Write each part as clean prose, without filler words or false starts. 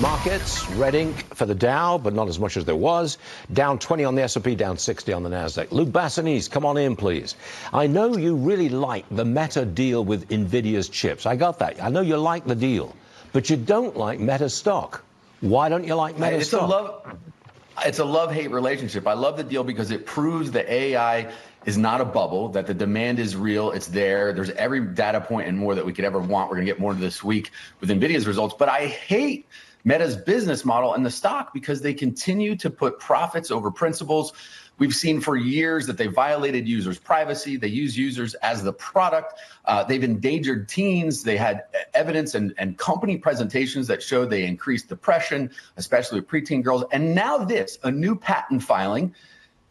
Markets, red ink for the Dow, but not as much as there was. Down 20 on the S&P, down 60 on the Nasdaq. Luke Basenese, come on in, please. I know you really like the Meta deal with NVIDIA's chips. I got that. I know you like the deal, but you don't like Meta stock. Why don't you like Meta stock? It's a love-hate relationship. I love the deal because it proves that AI is not a bubble, that the demand is real, it's there. There's every data point and more that we could ever want. We're gonna get more into this week with NVIDIA's results. But I hate Meta's business model and the stock because they continue to put profits over principles. We've seen for years that they violated users' privacy. They use users as the product. They've endangered teens. They had evidence and company presentations that showed they increased depression, especially with preteen girls. And now this, a new patent filing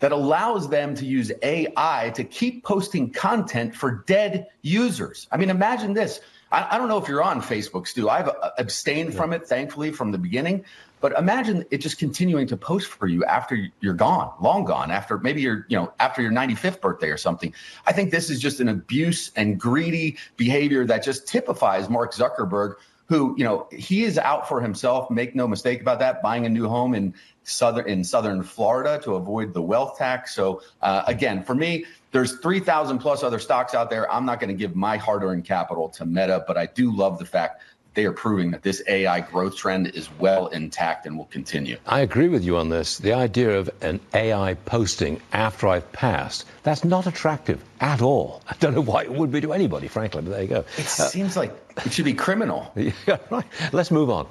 that allows them to use AI to keep posting content for dead users. I mean, imagine this. I don't know if you're on Facebook, Stu. I've abstained from it, thankfully, from the beginning. But imagine it just continuing to post for you after you're gone, long gone, after maybe after your 95th birthday or something. I think this is just an abuse and greedy behavior that just typifies Mark Zuckerberg, who, he is out for himself. Make no mistake about that, buying a new home in southern Florida to avoid the wealth tax. So again, for me, there's 3,000 plus other stocks out there. I'm not going to give my hard-earned capital to Meta, but I do love the fact they are proving that this AI growth trend is well intact and will continue. I agree with you on this. The idea of an AI posting after I've passed, that's not attractive at all. I don't know why it would be to anybody, frankly, but there you go. It seems like it should be criminal. Yeah, right. Let's move on.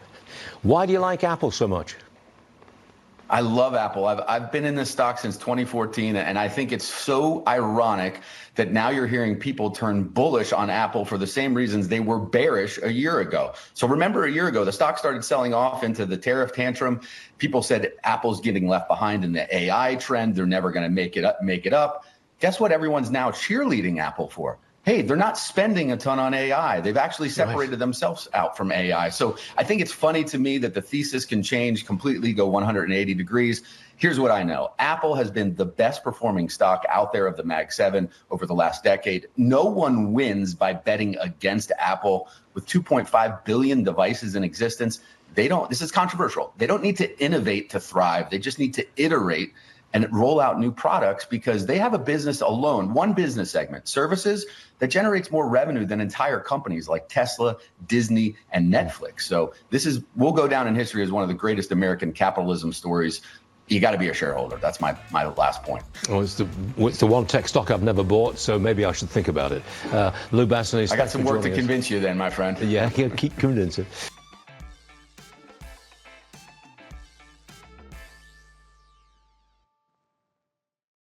Why do you like Apple so much? I love Apple. I've been in this stock since 2014, and I think it's so ironic that now you're hearing people turn bullish on Apple for the same reasons they were bearish a year ago. So remember a year ago, the stock started selling off into the tariff tantrum. People said Apple's getting left behind in the AI trend. They're never going to make it up. Guess what everyone's now cheerleading Apple for? Hey, they're not spending a ton on AI. They've actually separated themselves out from AI. So I think it's funny to me that the thesis can change completely, go 180 degrees. Here's what I know. Apple has been the best performing stock out there of the Mag 7 over the last decade. No one wins by betting against Apple. With 2.5 billion devices in existence, this is controversial. They don't need to innovate to thrive. They just need to iterate and roll out new products because they have a business alone, one business segment, services, that generates more revenue than entire companies like Tesla, Disney, and Netflix. So we'll go down in history as one of the greatest American capitalism stories. You got to be a shareholder. That's my last point. Well, it's the one tech stock I've never bought, so maybe I should think about it. Lou Basenese, I got some work to convince you then, my friend. Yeah, keep convincing.